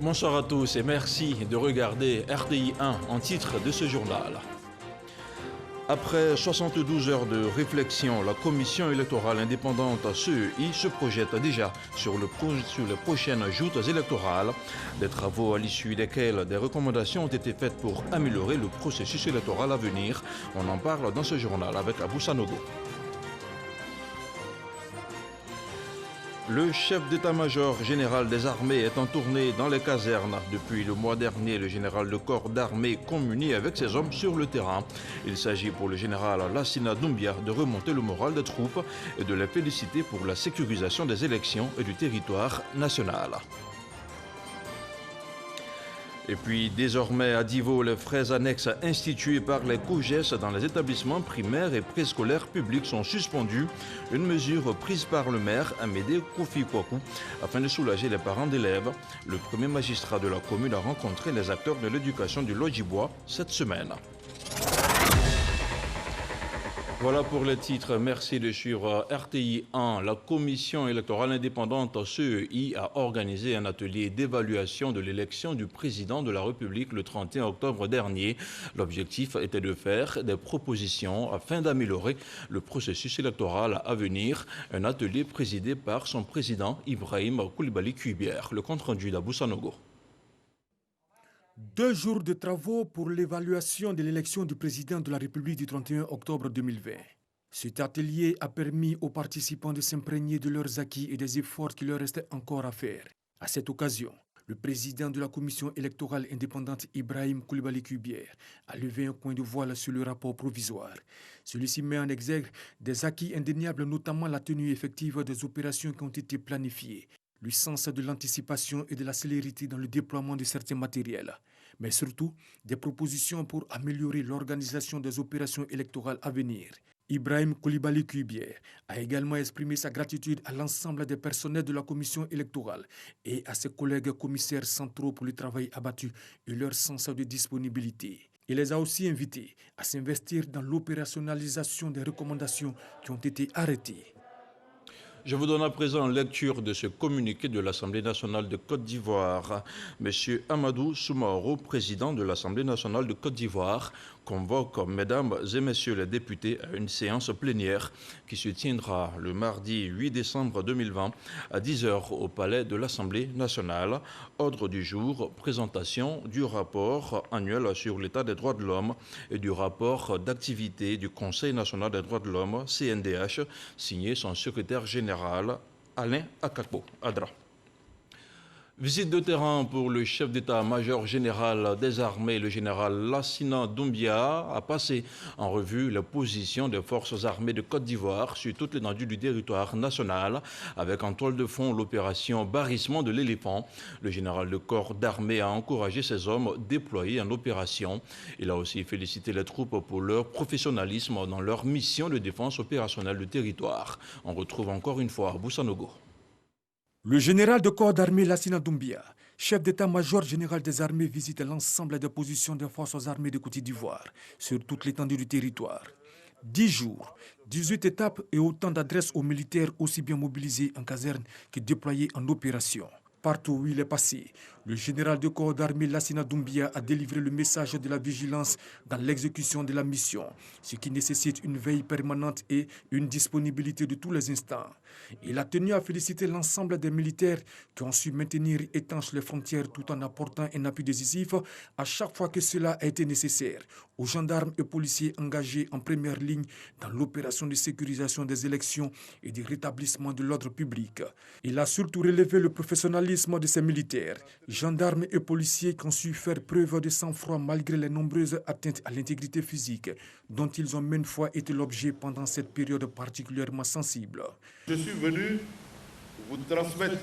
Bonsoir à tous et merci de regarder RTI 1 en titre de ce journal. Après 72 heures de réflexion, la Commission électorale indépendante CEI se projette déjà sur les prochaines joutes électorales. Des travaux à l'issue desquels des recommandations ont été faites pour améliorer le processus électoral à venir. On en parle dans ce journal avec Abou Sanogo. Le chef d'état-major général des armées est en tournée dans les casernes. Depuis le mois dernier, le général de corps d'armée communie avec ses hommes sur le terrain. Il s'agit pour le général Lassina Doumbia de remonter le moral des troupes et de les féliciter pour la sécurisation des élections et du territoire national. Et puis désormais à Divo, les frais annexes institués par les COGES dans les établissements primaires et préscolaires publics sont suspendus. Une mesure prise par le maire Amédée Kofi-Kwaku afin de soulager les parents d'élèves. Le premier magistrat de la commune a rencontré les acteurs de l'éducation du Lodjibois cette semaine. Voilà pour les titres. Merci de suivre RTI 1. La Commission électorale indépendante CEI a organisé un atelier d'évaluation de l'élection du président de la République le 31 octobre dernier. L'objectif était de faire des propositions afin d'améliorer le processus électoral à venir. Un atelier présidé par son président Ibrahim Koulibaly Kuibière. Le compte-rendu d'Abou Sanogo. 2 jours de travaux pour l'évaluation de l'élection du président de la République du 31 octobre 2020. Cet atelier a permis aux participants de s'imprégner de leurs acquis et des efforts qui leur restaient encore à faire. À cette occasion, le président de la commission électorale indépendante Ibrahim Koulibaly Kuibière a levé un coin de voile sur le rapport provisoire. Celui-ci met en exergue des acquis indéniables, notamment la tenue effective des opérations qui ont été planifiées, le sens de l'anticipation et de la célérité dans le déploiement de certains matériels, mais surtout des propositions pour améliorer l'organisation des opérations électorales à venir. Ibrahim Koulibaly Kuibière a également exprimé sa gratitude à l'ensemble des personnels de la commission électorale et à ses collègues commissaires centraux pour le travail abattu et leur sens de disponibilité. Il les a aussi invités à s'investir dans l'opérationnalisation des recommandations qui ont été arrêtées. Je vous donne à présent lecture de ce communiqué de l'Assemblée nationale de Côte d'Ivoire. Monsieur Amadou Soumaoro, président de l'Assemblée nationale de Côte d'Ivoire, convoque mesdames et messieurs les députés à une séance plénière qui se tiendra le mardi 8 décembre 2020 à 10h au palais de l'Assemblée nationale. Ordre du jour, présentation du rapport annuel sur l'état des droits de l'homme et du rapport d'activité du Conseil national des droits de l'homme, CNDH, signé son secrétaire général Alain Akakpo Adra. Visite de terrain pour le chef d'état-major général des armées, le général Lassina Doumbia, a passé en revue les positions des forces armées de Côte d'Ivoire sur toute l'étendue du territoire national, avec en toile de fond l'opération Barrissement de l'éléphant. Le général de corps d'armée a encouragé ses hommes déployés en opération. Il a aussi félicité les troupes pour leur professionnalisme dans leur mission de défense opérationnelle du territoire. On retrouve encore une fois Abou Sanogo. Le général de corps d'armée Lassina Doumbia, chef d'état-major général des armées, visite l'ensemble des positions des forces armées de Côte d'Ivoire sur toute l'étendue du territoire. 10 jours, 18 étapes et autant d'adresses aux militaires aussi bien mobilisés en caserne que déployés en opération. Partout où il est passé, le général de corps d'armée Lassina Doumbia a délivré le message de la vigilance dans l'exécution de la mission, ce qui nécessite une veille permanente et une disponibilité de tous les instants. Il a tenu à féliciter l'ensemble des militaires qui ont su maintenir étanches les frontières tout en apportant un appui décisif à chaque fois que cela a été nécessaire, aux gendarmes et policiers engagés en première ligne dans l'opération de sécurisation des élections et du rétablissement de l'ordre public. Il a surtout relevé le professionnalisme de ces militaires, gendarmes et policiers qui ont su faire preuve de sang-froid malgré les nombreuses atteintes à l'intégrité physique dont ils ont maintes fois été l'objet pendant cette période particulièrement sensible. Je suis venu vous transmettre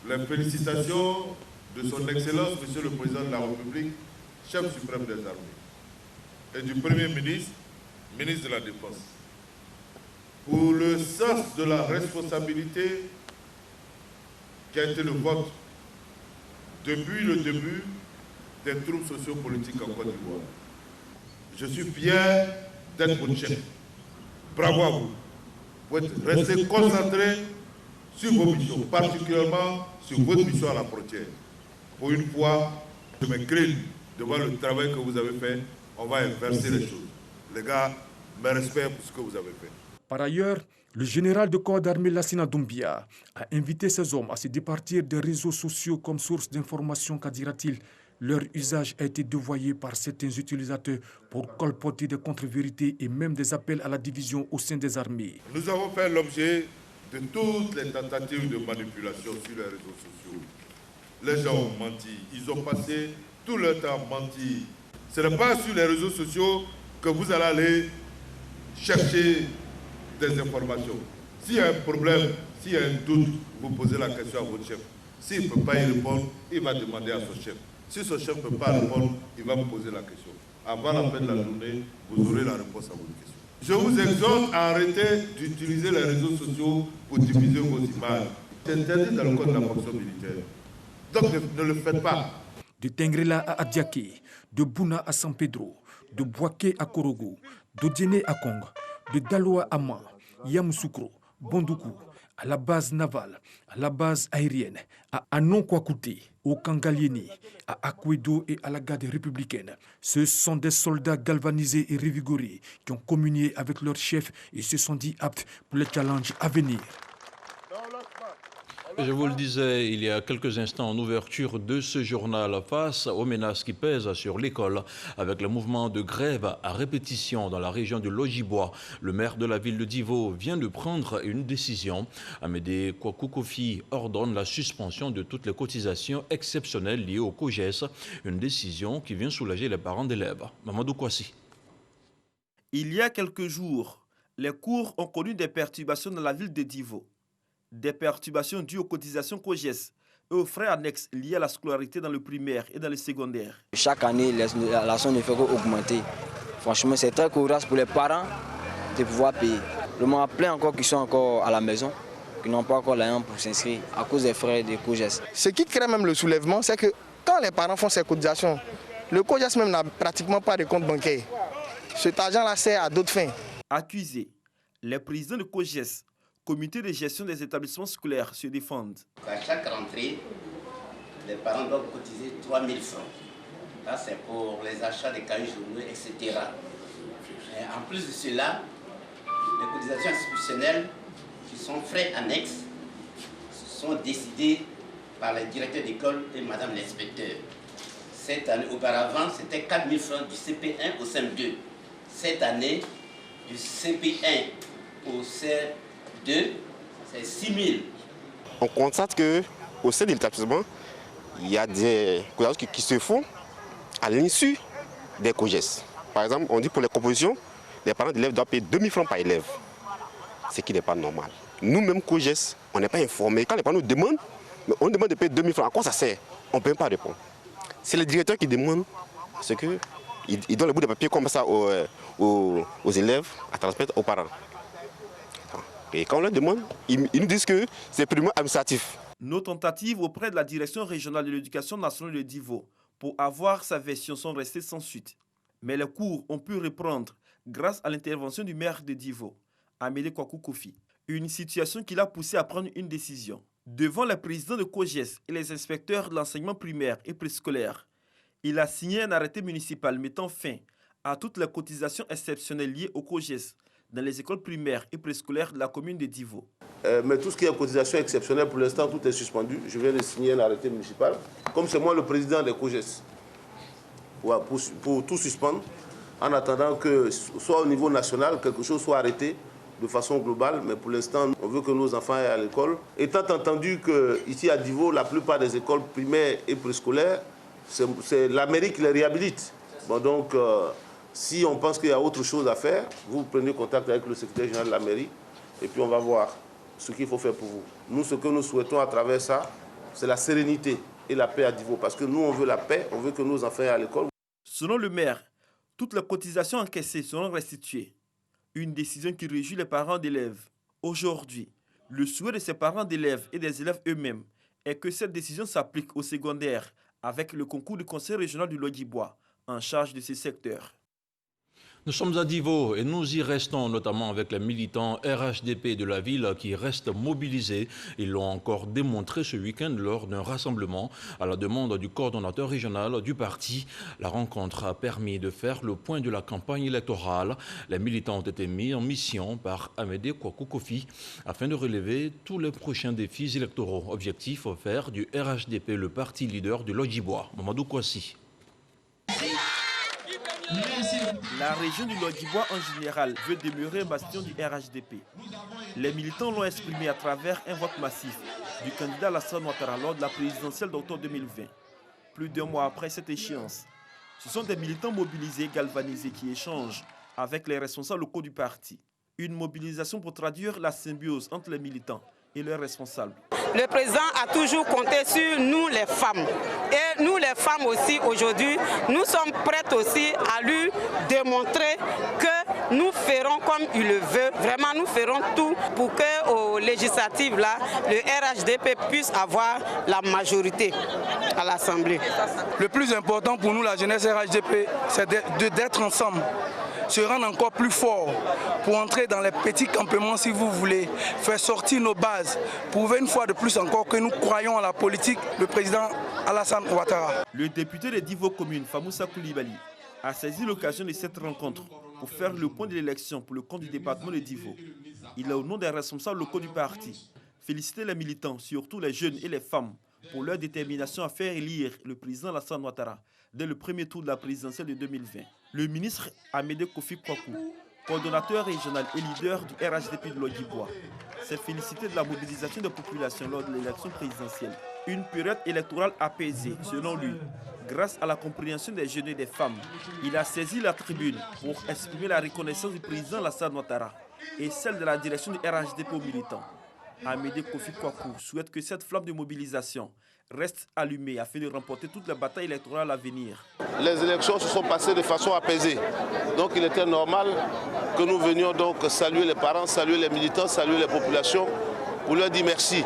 les félicitations de son Excellence, Monsieur le Président de la République, chef suprême des armées, et du Premier ministre, ministre de la Défense, pour le sens de la responsabilité qui a été le vôtre depuis le début des troupes sociopolitiques en Côte d'Ivoire. Je suis fier d'être votre chef. Bravo à vous. Restez concentrés sur vos missions, particulièrement sur votre mission à la frontière. pour une fois, je m'incline devant le travail que vous avez fait. On va inverser les choses. Les gars, mes respects pour ce que vous avez fait. Par ailleurs, le général de corps d'armée Lassina Doumbia a invité ses hommes à se départir des réseaux sociaux comme source d'information, car dira-t-il, leur usage a été dévoyé par certains utilisateurs pour colporter des contre-vérités et même des appels à la division au sein des armées. Nous avons fait l'objet de toutes les tentatives de manipulation sur les réseaux sociaux. Les gens ont menti, ils ont passé tout leur temps à mentir. Ce n'est pas sur les réseaux sociaux que vous allez aller chercher des informations. S'il y a un problème, s'il y a un doute, vous posez la question à votre chef. S'il ne peut pas y répondre, il va demander à son chef. Si son chef ne peut pas répondre, il va vous poser la question. Avant la fin de la journée, vous aurez la réponse à votre question. Je vous exhorte à arrêter d'utiliser les réseaux sociaux pour diffuser vos images. C'est interdit dans le code de la fonction militaire. Donc ne le faites pas. De Tengrela à Adiaké, de Bouna à San Pedro, de Boaké à Korogo, de Djene à Kong, de Daloa à Man, Yamoussoukro, Bondoukou, à la base navale, à la base aérienne, à Anonkwakoute, au Kangalieni, à Akwedo et à la garde républicaine. Ce sont des soldats galvanisés et revigorés qui ont communié avec leur chef et se sont dit aptes pour les challenges à venir. Je vous le disais il y a quelques instants en ouverture de ce journal, face aux menaces qui pèsent sur l'école, avec le mouvement de grève à répétition dans la région de Lodjibois, le maire de la ville de Divo vient de prendre une décision. Amédée Kwaku Kofi ordonne la suspension de toutes les cotisations exceptionnelles liées au COGES, une décision qui vient soulager les parents d'élèves. Mamadou Kwasi. Il y a quelques jours, les cours ont connu des perturbations dans la ville de Divo. Des perturbations dues aux cotisations COGES et aux frais annexes liés à la scolarité dans le primaire et dans le secondaire. Chaque année, la somme ne fait qu'augmenter. Franchement, c'est très courageux pour les parents de pouvoir payer. Le moment plein encore qui sont encore à la maison, qui n'ont pas encore l'argent pour s'inscrire à cause des frais de COGES. Ce qui crée même le soulèvement, c'est que quand les parents font ces cotisations, le COGES même n'a pratiquement pas de compte bancaire. Cet argent-là sert à d'autres fins. Accusés, les présidents de COGES, comité de gestion des établissements scolaires, se défendent. À chaque rentrée, les parents doivent cotiser 3 000 francs. Là, c'est pour les achats des cahiers journaux, etc. Et en plus de cela, les cotisations institutionnelles, qui sont frais annexes, sont décidées par le directeur d'école et madame l'inspecteur. Cette année, auparavant, c'était 4 000 francs du CP1 au CM2. Cette année, du CP1 au CM2, c'est 6 000. On constate qu'au sein de l'établissement, il y a des cotisations qui se font à l'insu des COGES. Par exemple, on dit pour les compositions, les parents d'élèves doivent payer 2 000 francs par élève, ce qui n'est pas normal. Nous-mêmes, COGES, on n'est pas informés. Quand les parents nous demandent, mais on demande de payer 2 000 francs, à quoi ça sert? On ne peut pas répondre. C'est le directeur qui demande, parce qu'il donne le bout de papier comme ça aux élèves à transmettre aux parents. Et quand on leur demande, ils nous disent que c'est purement administratif. Nos tentatives auprès de la direction régionale de l'éducation nationale de Divo pour avoir sa version sont restées sans suite. Mais les cours ont pu reprendre grâce à l'intervention du maire de Divo, Amédée Kwaku Kofi. Une situation qui l'a poussé à prendre une décision. Devant les présidents de COGES et les inspecteurs de l'enseignement primaire et préscolaire, il a signé un arrêté municipal mettant fin à toutes les cotisations exceptionnelles liées au COGES dans les écoles primaires et préscolaires de la commune de Divo. Mais tout ce qui est cotisation exceptionnelle, pour l'instant, tout est suspendu. Je viens de signer un arrêté municipal. Comme c'est moi le président des COGES, pour tout suspendre, en attendant que, soit au niveau national, quelque chose soit arrêté de façon globale. Mais pour l'instant, on veut que nos enfants aillent à l'école. Étant entendu qu'ici à Divo, la plupart des écoles primaires et préscolaires, c'est la mairie qui les réhabilite. Bon, donc, si on pense qu'il y a autre chose à faire, vous prenez contact avec le secrétaire général de la mairie et puis on va voir ce qu'il faut faire pour vous. Nous, ce que nous souhaitons à travers ça, c'est la sérénité et la paix à Divo. Parce que nous, on veut la paix, on veut que nos enfants aillent à l'école. Selon le maire, toutes les cotisations encaissées seront restituées. Une décision qui réjouit les parents d'élèves. Aujourd'hui, le souhait de ces parents d'élèves et des élèves eux-mêmes est que cette décision s'applique au secondaire avec le concours du conseil régional du Lodjibois en charge de ces secteurs. Nous sommes à Divo et nous y restons notamment avec les militants RHDP de la ville qui restent mobilisés. Ils l'ont encore démontré ce week-end lors d'un rassemblement à la demande du coordonnateur régional du parti. La rencontre a permis de faire le point de la campagne électorale. Les militants ont été mis en mission par Amédée Kouakou Kofi afin de relever tous les prochains défis électoraux. Objectif, faire du RHDP le parti leader du Lodjibois. Mamadou Kouassi. La région du Lodjibois en général veut demeurer un bastion du RHDP. Les militants l'ont exprimé à travers un vote massif du candidat Alassane Ouattara lors de la présidentielle d'octobre 2020. Plus d'un mois après cette échéance, ce sont des militants mobilisés, galvanisés qui échangent avec les responsables locaux du parti. Une mobilisation pour traduire la symbiose entre les militants et leurs responsables. Le président a toujours compté sur nous les femmes. Et nous les femmes aussi aujourd'hui, nous sommes prêtes aussi à lui démontrer que nous ferons comme il le veut. Vraiment, nous ferons tout pour que aux législatives, là, le RHDP puisse avoir la majorité à l'Assemblée. Le plus important pour nous, la jeunesse RHDP, c'est d'être ensemble, se rendre encore plus fort pour entrer dans les petits campements si vous voulez, faire sortir nos bases, prouver une fois de plus encore que nous croyons à la politique du président Alassane Ouattara. Le député de Divo Commune, Famoussa Koulibaly, a saisi l'occasion de cette rencontre pour faire le point de l'élection pour le compte du département de Divo. Il a, au nom des responsables locaux du parti, félicité les militants, surtout les jeunes et les femmes, pour leur détermination à faire élire le président Alassane Ouattara dès le premier tour de la présidentielle de 2020. Le ministre Amédée Kofi Kouakou, coordonnateur régional et leader du RHDP de Lodjibois, s'est félicité de la mobilisation des populations lors de l'élection présidentielle. Une période électorale apaisée, selon lui, grâce à la compréhension des jeunes et des femmes. Il a saisi la tribune pour exprimer la reconnaissance du président Alassane Ouattara et celle de la direction du RHDP aux militants. Amédée Kofi Kouakou souhaite que cette flamme de mobilisation reste allumée afin de remporter toutes les batailles électorales à venir. Les élections se sont passées de façon apaisée. Donc il était normal que nous venions donc saluer les parents, saluer les militants, saluer les populations pour leur dire merci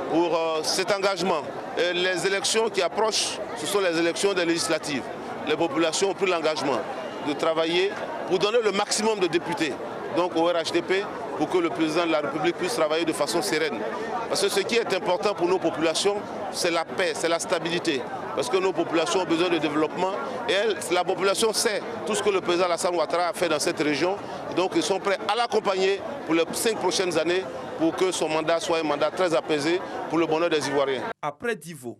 pour cet engagement. Et les élections qui approchent, ce sont les élections des législatives. Les populations ont pris l'engagement de travailler pour donner le maximum de députés donc au RHDP pour que le président de la République puisse travailler de façon sereine. Parce que ce qui est important pour nos populations, c'est la paix, c'est la stabilité. Parce que nos populations ont besoin de développement et la population sait tout ce que le président Alassane Ouattara a fait dans cette région. Donc ils sont prêts à l'accompagner pour les 5 prochaines années pour que son mandat soit un mandat très apaisé pour le bonheur des Ivoiriens. Après Divo,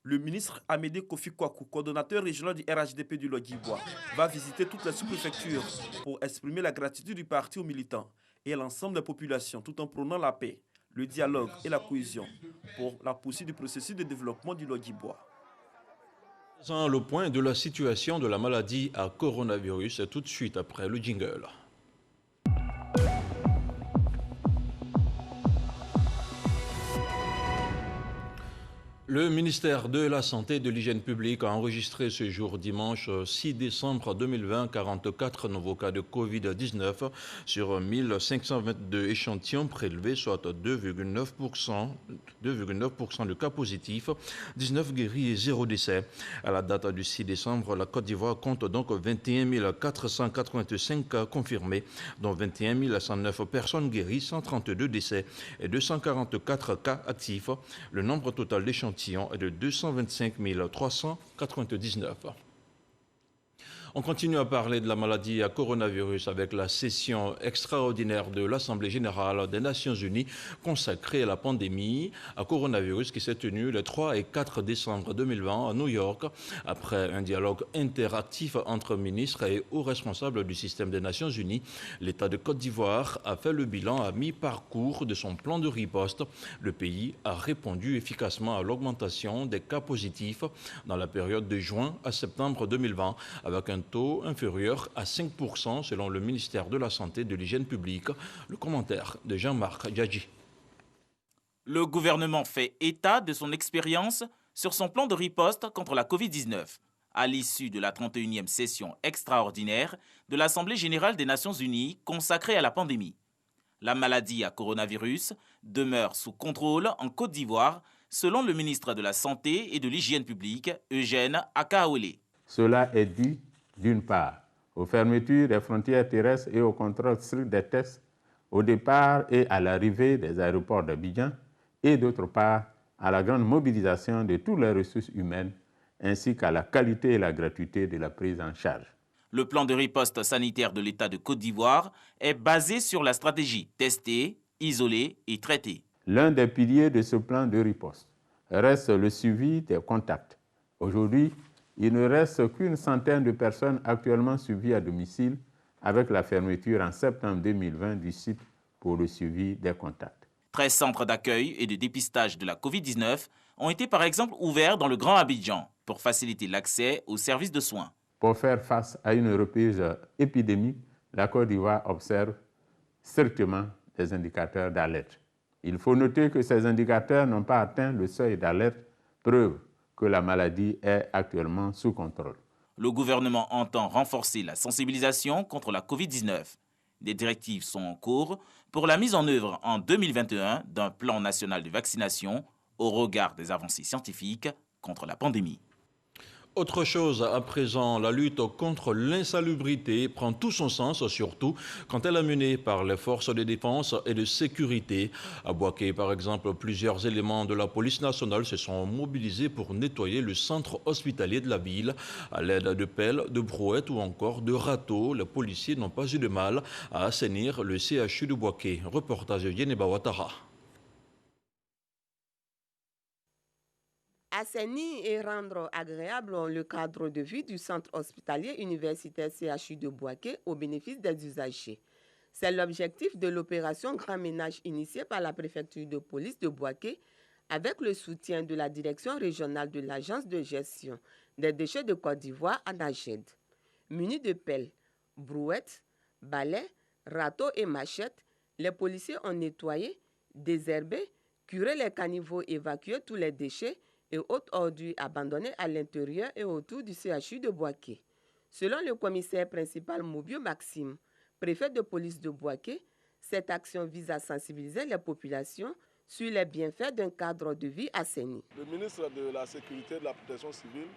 le ministre Amédée Kofi Kouakou, coordonnateur régional du RHDP du Lodjibois, va visiter toutes les sous-préfectures pour exprimer la gratitude du parti aux militants et à l'ensemble des populations tout en prônant la paix, le dialogue et la cohésion pour la poursuite du processus de développement du Lodjibois. Le point de la situation de la maladie à coronavirus tout de suite après le jingle. Le ministère de la Santé et de l'Hygiène publique a enregistré ce jour dimanche 6 décembre 2020 44 nouveaux cas de Covid-19 sur 1522 échantillons prélevés, soit 2,9% de cas positifs, 19 guéris et 0 décès. À la date du 6 décembre, la Côte d'Ivoire compte donc 21 485 cas confirmés, dont 21 109 personnes guéries, 132 décès et 244 cas actifs. Le nombre total d'échantillons est de 225 399. On continue à parler de la maladie à coronavirus avec la session extraordinaire de l'Assemblée générale des Nations unies consacrée à la pandémie à coronavirus qui s'est tenue les 3 et 4 décembre 2020 à New York. Après un dialogue interactif entre ministres et hauts responsables du système des Nations unies, l'État de Côte d'Ivoire a fait le bilan à mi-parcours de son plan de riposte. Le pays a répondu efficacement à l'augmentation des cas positifs dans la période de juin à septembre 2020 avec un taux inférieur à 5% selon le ministère de la Santé et de l'Hygiène publique. Le commentaire de Jean-Marc Djadji. Le gouvernement fait état de son expérience sur son plan de riposte contre la Covid-19 à l'issue de la 31e session extraordinaire de l'Assemblée générale des Nations unies consacrée à la pandémie. La maladie à coronavirus demeure sous contrôle en Côte d'Ivoire selon le ministre de la Santé et de l'Hygiène publique, Eugène Akaolé. Cela est dû, d'une part, aux fermetures des frontières terrestres et au contrôle strict des tests au départ et à l'arrivée des aéroports d'Abidjan, et d'autre part à la grande mobilisation de toutes les ressources humaines ainsi qu'à la qualité et la gratuité de la prise en charge. Le plan de riposte sanitaire de l'État de Côte d'Ivoire est basé sur la stratégie tester, isoler et traiter. L'un des piliers de ce plan de riposte reste le suivi des contacts. Aujourd'hui, il ne reste qu'une centaine de personnes actuellement suivies à domicile avec la fermeture en septembre 2020 du site pour le suivi des contacts. 13 centres d'accueil et de dépistage de la Covid-19 ont été par exemple ouverts dans le Grand Abidjan pour faciliter l'accès aux services de soins. Pour faire face à une reprise épidémique, la Côte d'Ivoire observe strictement des indicateurs d'alerte. Il faut noter que ces indicateurs n'ont pas atteint le seuil d'alerte, preuve que la maladie est actuellement sous contrôle. Le gouvernement entend renforcer la sensibilisation contre la Covid-19. Des directives sont en cours pour la mise en œuvre en 2021 d'un plan national de vaccination au regard des avancées scientifiques contre la pandémie. Autre chose à présent, la lutte contre l'insalubrité prend tout son sens, surtout quand elle est menée par les forces de défense et de sécurité. À Boaké, par exemple, plusieurs éléments de la police nationale se sont mobilisés pour nettoyer le centre hospitalier de la ville. À l'aide de pelles, de brouettes ou encore de râteaux, les policiers n'ont pas eu de mal à assainir le CHU de Boaké. Reportage de Yeneba Ouattara. Assainir et rendre agréable le cadre de vie du centre hospitalier universitaire CHU de Boaké au bénéfice des usagers. C'est l'objectif de l'opération Grand Ménage initiée par la préfecture de police de Boaké avec le soutien de la direction régionale de l'agence de gestion des déchets de Côte d'Ivoire à Naged. Munis de pelles, brouettes, balais, râteaux et machettes, les policiers ont nettoyé, désherbé, curé les caniveaux, évacué tous les déchets et autres ordures abandonnées à l'intérieur et autour du CHU de Boaké. Selon le commissaire principal Mobio Maxime, préfet de police de Boaké, cette action vise à sensibiliser les populations sur les bienfaits d'un cadre de vie assaini. Le ministre de la Sécurité et de la Protection civile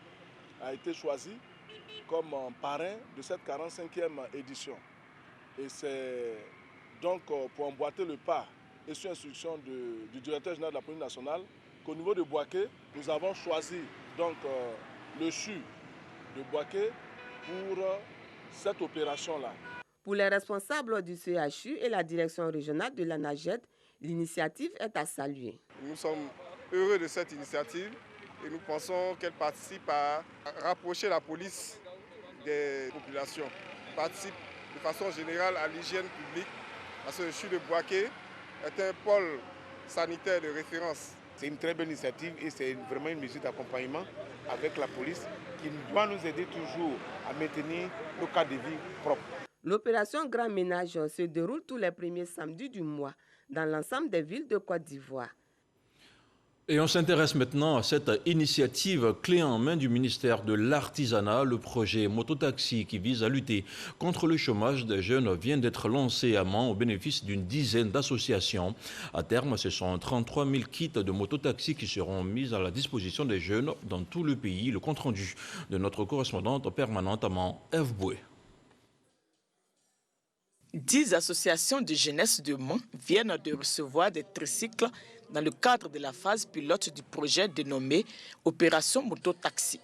a été choisi comme parrain de cette 45e édition. Et c'est donc pour emboîter le pas et sur instruction du directeur général de la police nationale qu'au niveau de Boaké, nous avons choisi donc le CHU de Boaké pour cette opération-là. Pour les responsables du CHU et la direction régionale de la Naged, l'initiative est à saluer. Nous sommes heureux de cette initiative et nous pensons qu'elle participe à rapprocher la police des populations, participe de façon générale à l'hygiène publique, parce que le CHU de Boaké est un pôle sanitaire de référence. C'est une très belle initiative et c'est vraiment une mesure d'accompagnement avec la police qui doit nous aider toujours à maintenir nos cas de vie propres. L'opération Grand Ménage se déroule tous les premiers samedis du mois dans l'ensemble des villes de Côte d'Ivoire. Et on s'intéresse maintenant à cette initiative clé en main du ministère de l'Artisanat. Le projet Mototaxi qui vise à lutter contre le chômage des jeunes vient d'être lancé à Mans au bénéfice d'une dizaine d'associations. À terme, ce sont 33 000 kits de mototaxi qui seront mis à la disposition des jeunes dans tout le pays. Le compte-rendu de notre correspondante permanente à Mans, Eve Boué. 10 associations de jeunesse de Mans viennent de recevoir des tricycles dans le cadre de la phase pilote du projet dénommé Opération Mototaxi,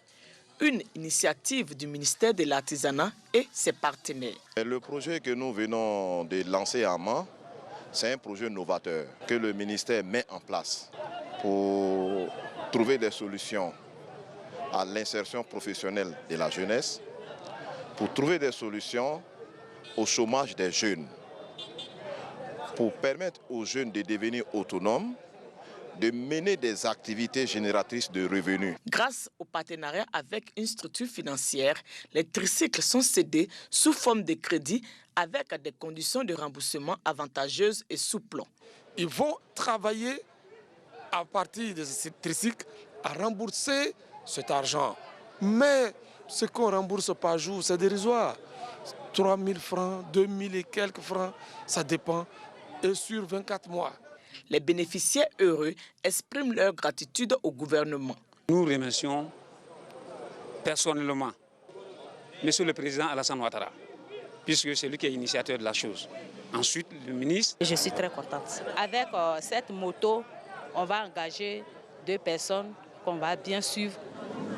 une initiative du ministère de l'Artisanat et ses partenaires. Le projet que nous venons de lancer à Mans, c'est un projet novateur que le ministère met en place pour trouver des solutions à l'insertion professionnelle de la jeunesse, pour trouver des solutions au chômage des jeunes, pour permettre aux jeunes de devenir autonomes, de mener des activités génératrices de revenus. Grâce au partenariat avec une structure financière, les tricycles sont cédés sous forme de crédit avec des conditions de remboursement avantageuses et souples. Ils vont travailler à partir de ces tricycles à rembourser cet argent. Mais ce qu'on rembourse par jour, c'est dérisoire. 3 000 francs, 2 000 et quelques francs, ça dépend, et sur 24 mois. Les bénéficiaires heureux expriment leur gratitude au gouvernement. Nous remercions personnellement Monsieur le Président Alassane Ouattara puisque c'est lui qui est initiateur de la chose. Ensuite, le ministre... Je suis très contente. Avec cette moto, on va engager 2 personnes qu'on va bien suivre,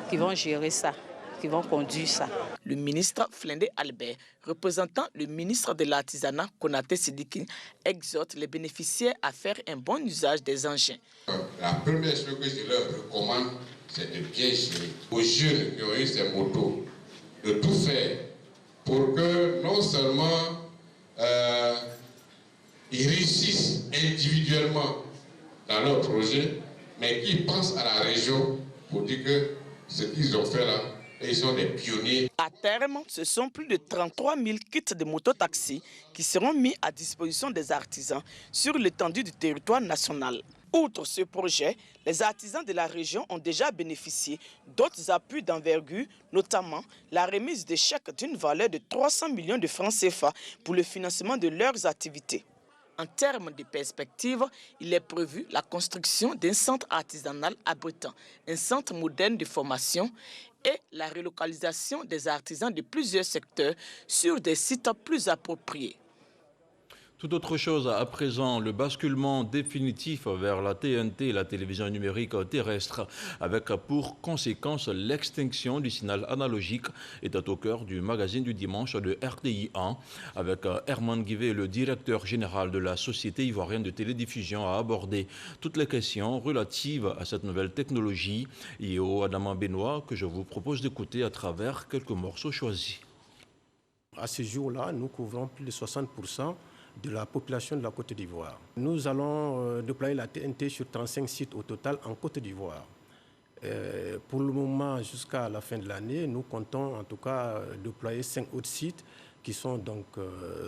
qui vont gérer ça, qui vont conduire ça. Le ministre Flindé Albert, représentant le ministre de l'Artisanat, Konaté Sidiki, exhorte les bénéficiaires à faire un bon usage des engins. La première chose que je leur recommande, c'est de bien gérer. Aux jeunes qui ont eu ces motos, de tout faire pour que non seulement ils réussissent individuellement dans leur projet, mais qu'ils pensent à la région pour dire que ce qu'ils ont fait là, ils sont des pionniers. À terme, ce sont plus de 33 000 kits de mototaxis qui seront mis à disposition des artisans sur l'étendue du territoire national. Outre ce projet, les artisans de la région ont déjà bénéficié d'autres appuis d'envergure, notamment la remise de chèques d'une valeur de 300 millions de francs CFA pour le financement de leurs activités. En termes de perspective, il est prévu la construction d'un centre artisanal abritant un centre moderne de formation et la relocalisation des artisans de plusieurs secteurs sur des sites plus appropriés. Tout autre chose à présent, le basculement définitif vers la TNT, la télévision numérique terrestre, avec pour conséquence l'extinction du signal analogique, était au cœur du magazine du dimanche de RTI 1, avec Herman Guivet, le directeur général de la Société ivoirienne de télédiffusion, a abordé toutes les questions relatives à cette nouvelle technologie et au Adama Benoît que je vous propose d'écouter à travers quelques morceaux choisis. À ce jour-là, nous couvrons plus de 60% de la population de la Côte d'Ivoire. Nous allons déployer la TNT sur 35 sites au total en Côte d'Ivoire. Pour le moment, jusqu'à la fin de l'année, nous comptons en tout cas déployer 5 autres sites qui sont donc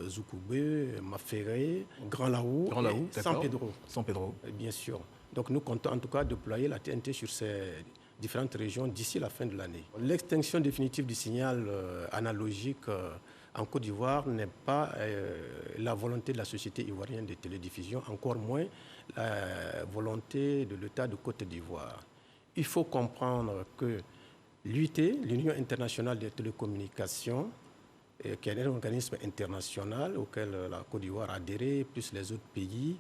Zoukoubé, Maféré, Grand Laou et San Pedro. Bien sûr. Donc nous comptons en tout cas déployer la TNT sur ces différentes régions d'ici la fin de l'année. L'extinction définitive du signal analogique en Côte d'Ivoire n'est pas la volonté de la Société ivoirienne de télédiffusion, encore moins la volonté de l'État de Côte d'Ivoire. Il faut comprendre que l'UIT, l'Union internationale des télécommunications, qui est un organisme international auquel la Côte d'Ivoire a adhéré, plus les autres pays,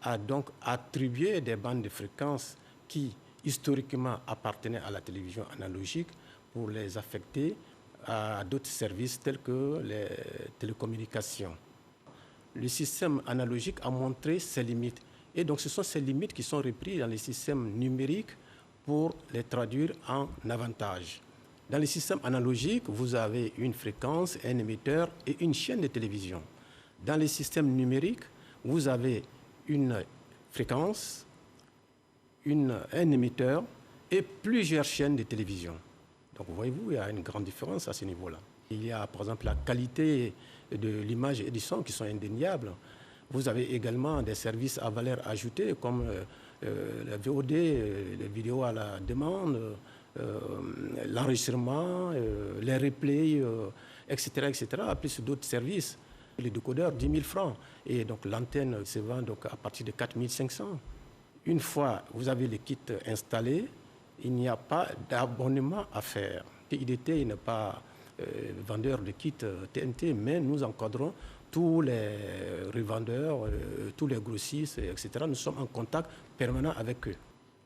a donc attribué des bandes de fréquences qui, historiquement, appartenaient à la télévision analogique pour les affecter à d'autres services tels que les télécommunications. Le système analogique a montré ses limites. Et donc ce sont ces limites qui sont reprises dans les systèmes numériques pour les traduire en avantages. Dans les systèmes analogiques, vous avez une fréquence, un émetteur et une chaîne de télévision. Dans les systèmes numériques, vous avez une fréquence, un émetteur et plusieurs chaînes de télévision. Donc, voyez-vous, il y a une grande différence à ce niveau-là. Il y a, par exemple, la qualité de l'image et du son qui sont indéniables. Vous avez également des services à valeur ajoutée comme la VOD, les vidéos à la demande, l'enregistrement, les replays, etc., plus d'autres services. Les décodeurs, 10 000 francs. Et donc, l'antenne se vend donc, à partir de 4 500. Une fois vous avez les kits installés, il n'y a pas d'abonnement à faire. IDT n'est pas vendeur de kits TNT, mais nous encadrons tous les revendeurs, tous les grossistes, etc. Nous sommes en contact permanent avec eux.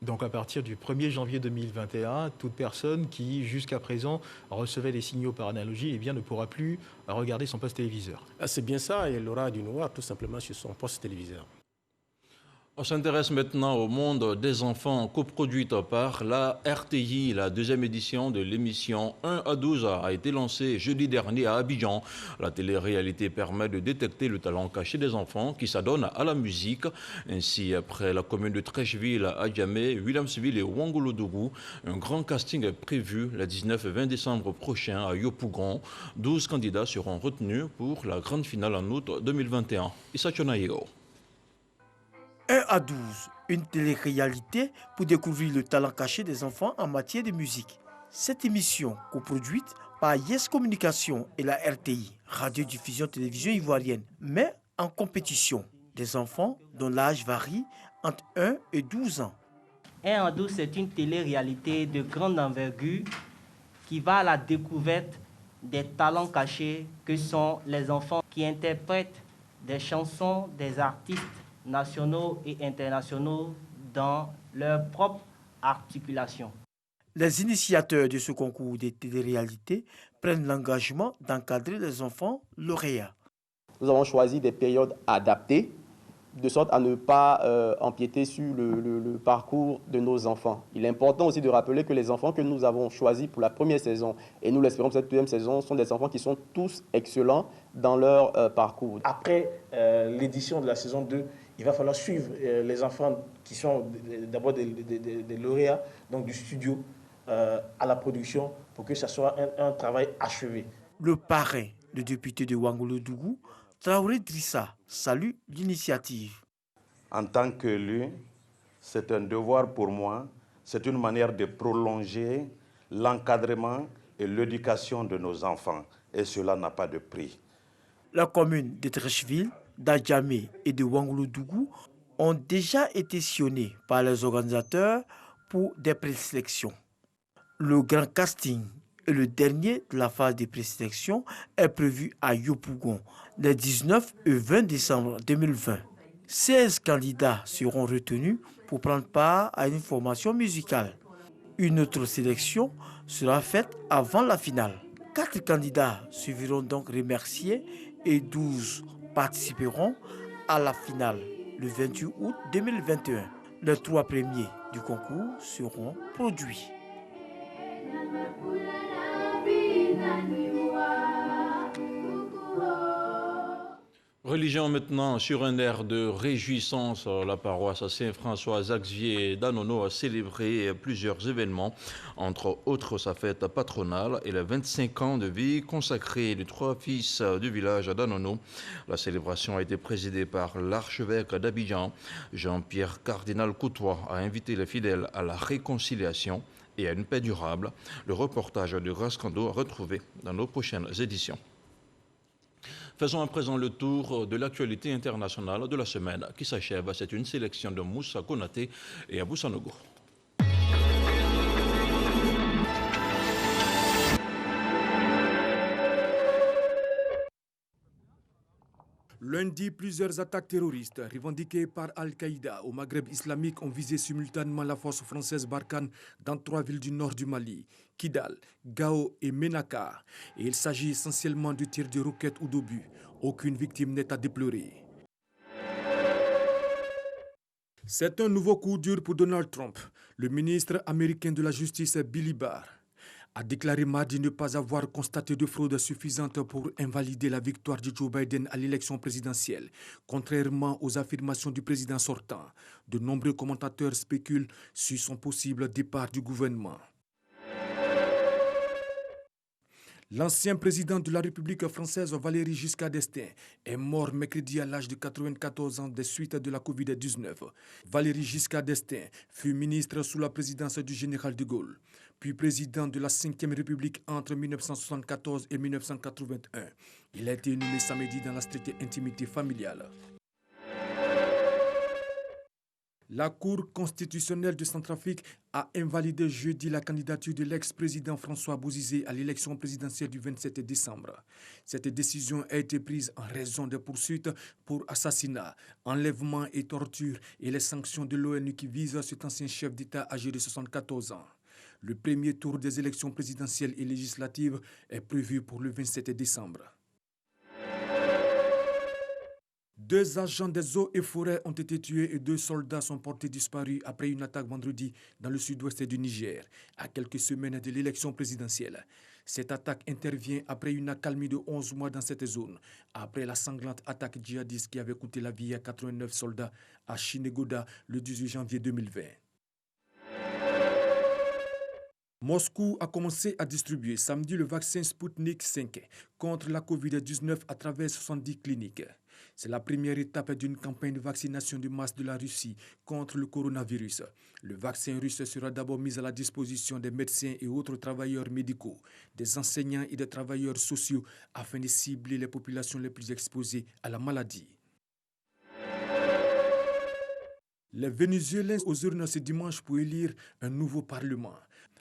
Donc à partir du 1er janvier 2021, toute personne qui, jusqu'à présent, recevait des signaux par analogie eh bien, ne pourra plus regarder son poste téléviseur. C'est bien ça, elle aura du noir tout simplement sur son poste téléviseur. On s'intéresse maintenant au monde des enfants, coproduite par la RTI. La deuxième édition de l'émission 1 à 12 a été lancée jeudi dernier à Abidjan. La télé-réalité permet de détecter le talent caché des enfants qui s'adonnent à la musique. Ainsi, après la commune de Trècheville, Adjamé, Williamsville et Ouangolodougou, un grand casting est prévu le 19 et 20 décembre prochain à Yopougon. 12 candidats seront retenus pour la grande finale en août 2021. Issa Chonaïo. 1 à 12, une télé-réalité pour découvrir le talent caché des enfants en matière de musique. Cette émission, coproduite par Yes Communication et la RTI, Radio-Diffusion Télévision Ivoirienne, met en compétition des enfants dont l'âge varie entre 1 et 12 ans. 1 à 12, c'est une télé-réalité de grande envergure qui va à la découverte des talents cachés que sont les enfants qui interprètent des chansons des artistes nationaux et internationaux dans leur propre articulation. Les initiateurs de ce concours de télé-réalité prennent l'engagement d'encadrer les enfants lauréats. Nous avons choisi des périodes adaptées, de sorte à ne pas empiéter sur le parcours de nos enfants. Il est important aussi de rappeler que les enfants que nous avons choisis pour la première saison, et nous l'espérons pour cette deuxième saison, sont des enfants qui sont tous excellents dans leur parcours. Après l'édition de la saison 2, il va falloir suivre les enfants qui sont d'abord des lauréats, donc du studio à la production, pour que ce soit un travail achevé. Le parrain, le député de Ouagadougou, Traoré Drissa, salue l'initiative. En tant qu'élu, c'est un devoir pour moi, c'est une manière de prolonger l'encadrement et l'éducation de nos enfants, et cela n'a pas de prix. La commune de Trécheville, d'Adjamé et de Ouagadougou ont déjà été sillonnées par les organisateurs pour des présélections. Le grand casting et le dernier de la phase de présélection est prévu à Yopougon les 19 et 20 décembre 2020. 16 candidats seront retenus pour prendre part à une formation musicale. Une autre sélection sera faite avant la finale. 4 candidats seront donc remerciés et 12 participeront à la finale le 28 août 2021. Les 3 premiers du concours seront produits. Religion maintenant, sur un air de réjouissance, la paroisse Saint-François-Xavier d'Anono a célébré plusieurs événements, entre autres sa fête patronale et les 25 ans de vie consacrés des 3 fils du village d'Anono. La célébration a été présidée par l'archevêque d'Abidjan. Jean-Pierre Cardinal Coutois a invité les fidèles à la réconciliation et à une paix durable. Le reportage de Rascando à retrouver dans nos prochaines éditions. Faisons à présent le tour de l'actualité internationale de la semaine qui s'achève. C'est une sélection de Moussa Konaté et Abou Sanogo. Lundi, plusieurs attaques terroristes revendiquées par Al-Qaïda au Maghreb islamique ont visé simultanément la force française Barkhane dans 3 villes du nord du Mali, Kidal, Gao et Ménaka. Et il s'agit essentiellement de tirs de roquettes ou d'obus. Aucune victime n'est à déplorer. C'est un nouveau coup dur pour Donald Trump. Le ministre américain de la Justice, Billy Barr, a déclaré mardi ne pas avoir constaté de fraude suffisante pour invalider la victoire de Joe Biden à l'élection présidentielle, contrairement aux affirmations du président sortant. De nombreux commentateurs spéculent sur son possible départ du gouvernement. L'ancien président de la République française, Valéry Giscard d'Estaing, est mort mercredi à l'âge de 94 ans des suites de la Covid-19. Valéry Giscard d'Estaing fut ministre sous la présidence du général de Gaulle, puis président de la 5e République entre 1974 et 1981. Il a été inhumé samedi dans la stricte intimité familiale. La Cour constitutionnelle de Centrafrique a invalidé jeudi la candidature de l'ex-président François Bozizé à l'élection présidentielle du 27 décembre. Cette décision a été prise en raison des poursuites pour assassinat, enlèvement et torture et les sanctions de l'ONU qui visent cet ancien chef d'État âgé de 74 ans. Le premier tour des élections présidentielles et législatives est prévu pour le 27 décembre. 2 agents des eaux et forêts ont été tués et 2 soldats sont portés disparus après une attaque vendredi dans le sud-ouest du Niger, à quelques semaines de l'élection présidentielle. Cette attaque intervient après une accalmie de 11 mois dans cette zone, après la sanglante attaque djihadiste qui avait coûté la vie à 89 soldats à Chinegoda le 18 janvier 2020. Moscou a commencé à distribuer samedi le vaccin Sputnik V contre la Covid-19 à travers 70 cliniques. C'est la première étape d'une campagne de vaccination de masse de la Russie contre le coronavirus. Le vaccin russe sera d'abord mis à la disposition des médecins et autres travailleurs médicaux, des enseignants et des travailleurs sociaux afin de cibler les populations les plus exposées à la maladie. Les Vénézuéliens aux urnes ce dimanche pour élire un nouveau parlement.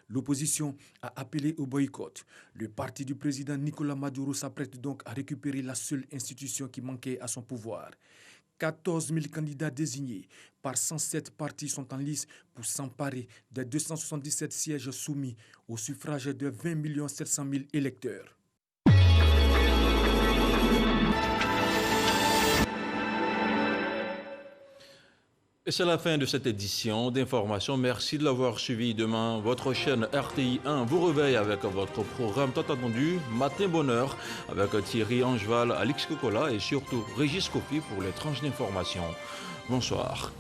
L'opposition a appelé au boycott. Le parti du président Nicolas Maduro s'apprête donc à récupérer la seule institution qui manquait à son pouvoir. 14 000 candidats désignés par 107 partis sont en lice pour s'emparer des 277 sièges soumis au suffrage de 20 700 000 électeurs. Et c'est la fin de cette édition d'information. Merci de l'avoir suivi. Demain, votre chaîne RTI 1 vous réveille avec votre programme tant attendu, Matin Bonheur, avec Thierry Angeval, Alix Kokola et surtout Régis Kofi pour les tranches d'information. Bonsoir.